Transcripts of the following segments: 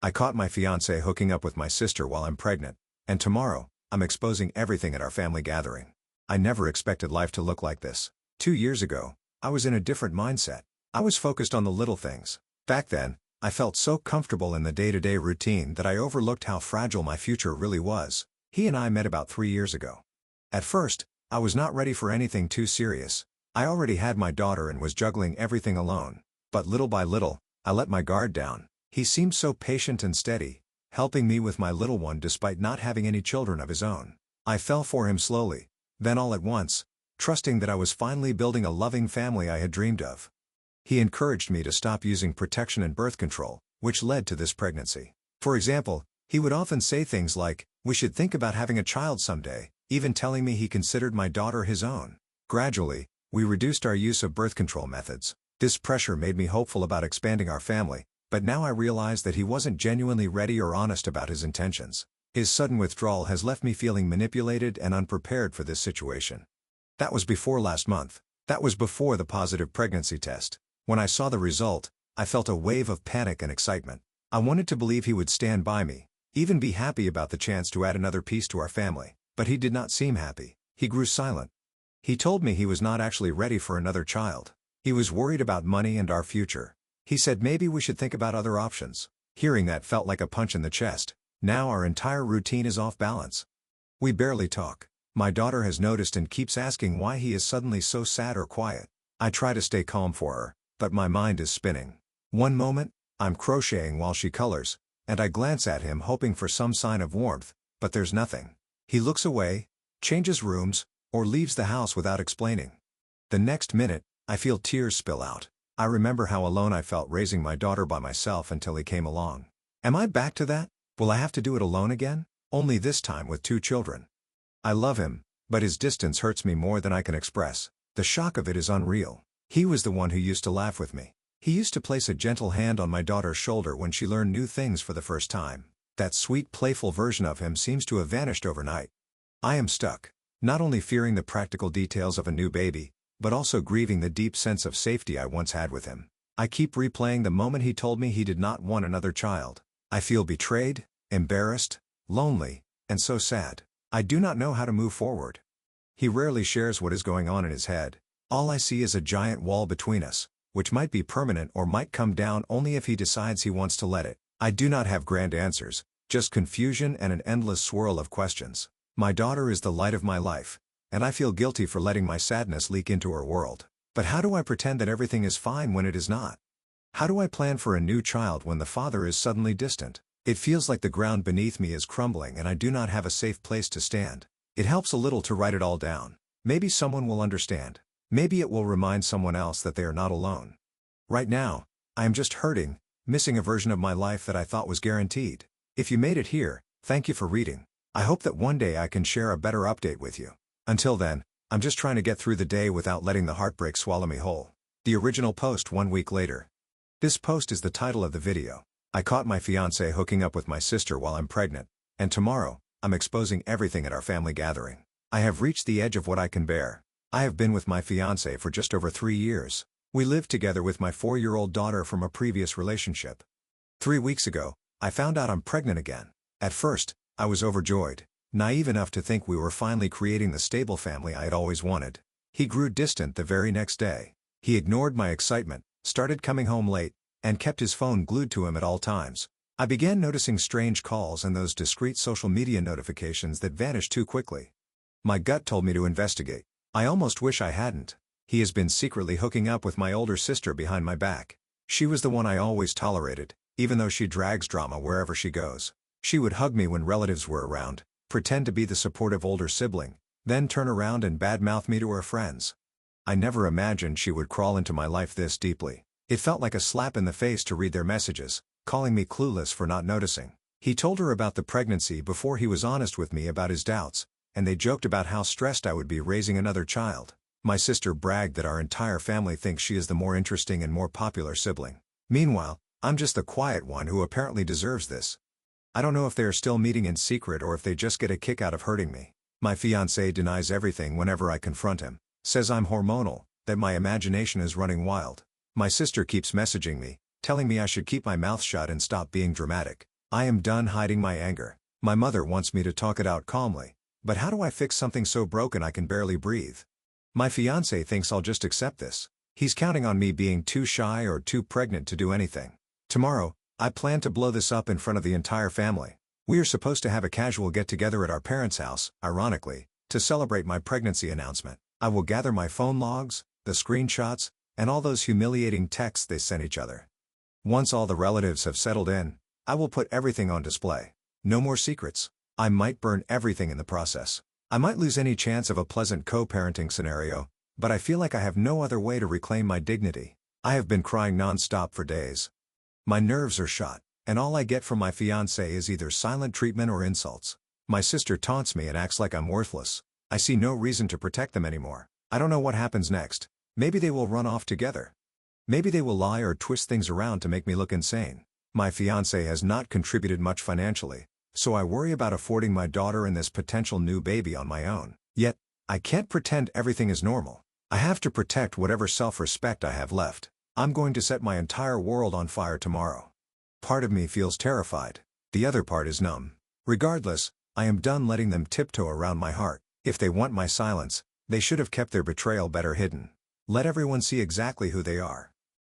I caught my fiancé hooking up with my sister while I'm pregnant, and tomorrow, I'm exposing everything at our family gathering. I never expected life to look like this. 2 years ago, I was in a different mindset. I was focused on the little things. Back then, I felt so comfortable in the day-to-day routine that I overlooked how fragile my future really was. He and I met about 3 years ago. At first, I was not ready for anything too serious. I already had my daughter and was juggling everything alone. But little by little, I let my guard down. He seemed so patient and steady, helping me with my little one despite not having any children of his own. I fell for him slowly, then all at once, trusting that I was finally building a loving family I had dreamed of. He encouraged me to stop using protection and birth control, which led to this pregnancy. For example, he would often say things like, "We should think about having a child someday," even telling me he considered my daughter his own. Gradually, we reduced our use of birth control methods. This pressure made me hopeful about expanding our family, but now I realize that he wasn't genuinely ready or honest about his intentions. His sudden withdrawal has left me feeling manipulated and unprepared for this situation. That was before last month. That was before the positive pregnancy test. When I saw the result, I felt a wave of panic and excitement. I wanted to believe he would stand by me, even be happy about the chance to add another piece to our family. But he did not seem happy. He grew silent. He told me he was not actually ready for another child. He was worried about money and our future. He said maybe we should think about other options. Hearing that felt like a punch in the chest. Now our entire routine is off balance. We barely talk. My daughter has noticed and keeps asking why he is suddenly so sad or quiet. I try to stay calm for her, but my mind is spinning. One moment, I'm crocheting while she colors, and I glance at him hoping for some sign of warmth, but there's nothing. He looks away, changes rooms, or leaves the house without explaining. The next minute, I feel tears spill out. I remember how alone I felt raising my daughter by myself until he came along. Am I back to that? Will I have to do it alone again? Only this time with 2 children. I love him, but his distance hurts me more than I can express. The shock of it is unreal. He was the one who used to laugh with me. He used to place a gentle hand on my daughter's shoulder when she learned new things for the first time. That sweet, playful version of him seems to have vanished overnight. I am stuck, not only fearing the practical details of a new baby, but also grieving the deep sense of safety I once had with him. I keep replaying the moment he told me he did not want another child. I feel betrayed, embarrassed, lonely, and so sad. I do not know how to move forward. He rarely shares what is going on in his head. All I see is a giant wall between us, which might be permanent or might come down only if he decides he wants to let it. I do not have grand answers, just confusion and an endless swirl of questions. My daughter is the light of my life, and I feel guilty for letting my sadness leak into her world. But how do I pretend that everything is fine when it is not? How do I plan for a new child when the father is suddenly distant? It feels like the ground beneath me is crumbling and I do not have a safe place to stand. It helps a little to write it all down. Maybe someone will understand. Maybe it will remind someone else that they are not alone. Right now, I am just hurting, missing a version of my life that I thought was guaranteed. If you made it here, thank you for reading. I hope that one day I can share a better update with you. Until then, I'm just trying to get through the day without letting the heartbreak swallow me whole. The original post 1 week later. This post is the title of the video. I caught my fiancé hooking up with my sister while I'm pregnant, and tomorrow, I'm exposing everything at our family gathering. I have reached the edge of what I can bear. I have been with my fiancé for just over 3 years. We lived together with my 4-year-old daughter from a previous relationship. 3 weeks ago, I found out I'm pregnant again. At first, I was overjoyed, naive enough to think we were finally creating the stable family I had always wanted. He grew distant the very next day. He ignored my excitement, started coming home late, and kept his phone glued to him at all times. I began noticing strange calls and those discreet social media notifications that vanished too quickly. My gut told me to investigate. I almost wish I hadn't. He has been secretly hooking up with my older sister behind my back. She was the one I always tolerated, even though she drags drama wherever she goes. She would hug me when relatives were around, pretend to be the supportive older sibling, then turn around and badmouth me to her friends. I never imagined she would crawl into my life this deeply. It felt like a slap in the face to read their messages, calling me clueless for not noticing. He told her about the pregnancy before he was honest with me about his doubts, and they joked about how stressed I would be raising another child. My sister bragged that our entire family thinks she is the more interesting and more popular sibling. Meanwhile, I'm just the quiet one who apparently deserves this. I don't know if they are still meeting in secret or if they just get a kick out of hurting me. My fiancé denies everything whenever I confront him, says I'm hormonal, that my imagination is running wild. My sister keeps messaging me, telling me I should keep my mouth shut and stop being dramatic. I am done hiding my anger. My mother wants me to talk it out calmly. But how do I fix something so broken I can barely breathe? My fiancé thinks I'll just accept this. He's counting on me being too shy or too pregnant to do anything. Tomorrow, I plan to blow this up in front of the entire family. We are supposed to have a casual get-together at our parents' house, ironically, to celebrate my pregnancy announcement. I will gather my phone logs, the screenshots, and all those humiliating texts they sent each other. Once all the relatives have settled in, I will put everything on display. No more secrets. I might burn everything in the process. I might lose any chance of a pleasant co-parenting scenario, but I feel like I have no other way to reclaim my dignity. I have been crying non-stop for days. My nerves are shot, and all I get from my fiancé is either silent treatment or insults. My sister taunts me and acts like I'm worthless. I see no reason to protect them anymore. I don't know what happens next. Maybe they will run off together. Maybe they will lie or twist things around to make me look insane. My fiancé has not contributed much financially, so I worry about affording my daughter and this potential new baby on my own. Yet, I can't pretend everything is normal. I have to protect whatever self-respect I have left. I'm going to set my entire world on fire tomorrow. Part of me feels terrified. The other part is numb. Regardless, I am done letting them tiptoe around my heart. If they want my silence, they should have kept their betrayal better hidden. Let everyone see exactly who they are.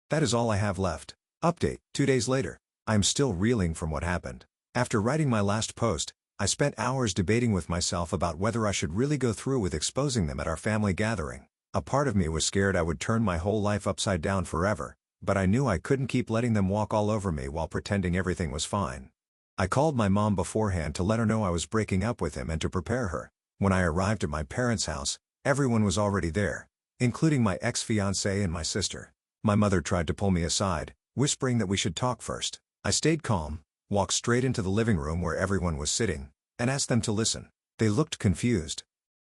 That is all I have left. Update: 2 days later. I am still reeling from what happened. After writing my last post, I spent hours debating with myself about whether I should really go through with exposing them at our family gathering. A part of me was scared I would turn my whole life upside down forever, but I knew I couldn't keep letting them walk all over me while pretending everything was fine. I called my mom beforehand to let her know I was breaking up with him and to prepare her. When I arrived at my parents' house, everyone was already there, including my ex-fiancé and my sister. My mother tried to pull me aside, whispering that we should talk first. I stayed calm, walked straight into the living room where everyone was sitting, and asked them to listen. They looked confused.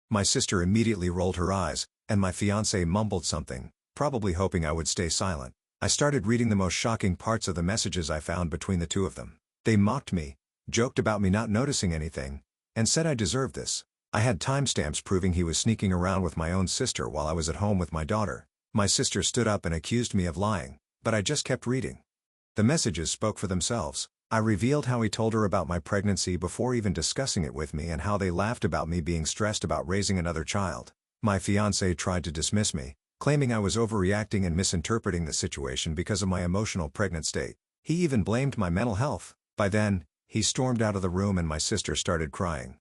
My sister immediately rolled her eyes, and my fiancé mumbled something, probably hoping I would stay silent. I started reading the most shocking parts of the messages I found between the two of them. They mocked me, joked about me not noticing anything, and said I deserved this. I had timestamps proving he was sneaking around with my own sister while I was at home with my daughter. My sister stood up and accused me of lying, but I just kept reading. The messages spoke for themselves. I revealed how he told her about my pregnancy before even discussing it with me and how they laughed about me being stressed about raising another child. My fiancé tried to dismiss me, claiming I was overreacting and misinterpreting the situation because of my emotional pregnant state. He even blamed my mental health. By then, he stormed out of the room and my sister started crying.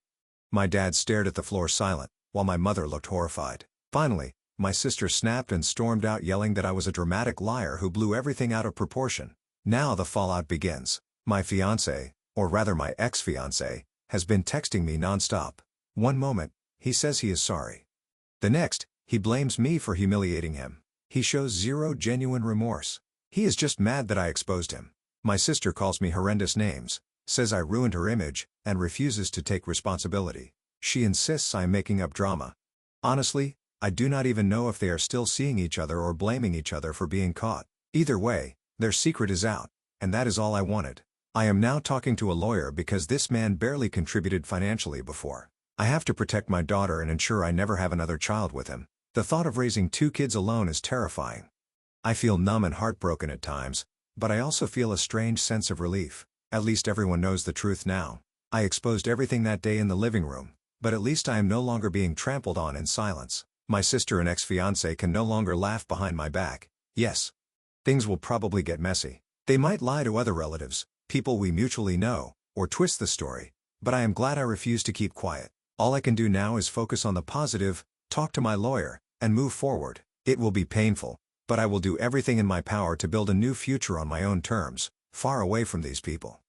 My dad stared at the floor silent, while my mother looked horrified. Finally, my sister snapped and stormed out yelling that I was a dramatic liar who blew everything out of proportion. Now the fallout begins. My fiancé, or rather my ex-fiancé, has been texting me non-stop. One moment, he says he is sorry. The next, he blames me for humiliating him. He shows zero genuine remorse. He is just mad that I exposed him. My sister calls me horrendous names, says I ruined her image, and refuses to take responsibility. She insists I am making up drama. Honestly, I do not even know if they are still seeing each other or blaming each other for being caught. Either way, their secret is out, and that is all I wanted. I am now talking to a lawyer because this man barely contributed financially before. I have to protect my daughter and ensure I never have another child with him. The thought of raising 2 kids alone is terrifying. I feel numb and heartbroken at times, but I also feel a strange sense of relief. At least everyone knows the truth now. I exposed everything that day in the living room, but at least I am no longer being trampled on in silence. My sister and ex-fiancé can no longer laugh behind my back. Yes, things will probably get messy. They might lie to other relatives, people we mutually know, or twist the story, but I am glad I refused to keep quiet. All I can do now is focus on the positive, talk to my lawyer, and move forward. It will be painful, but I will do everything in my power to build a new future on my own terms, far away from these people.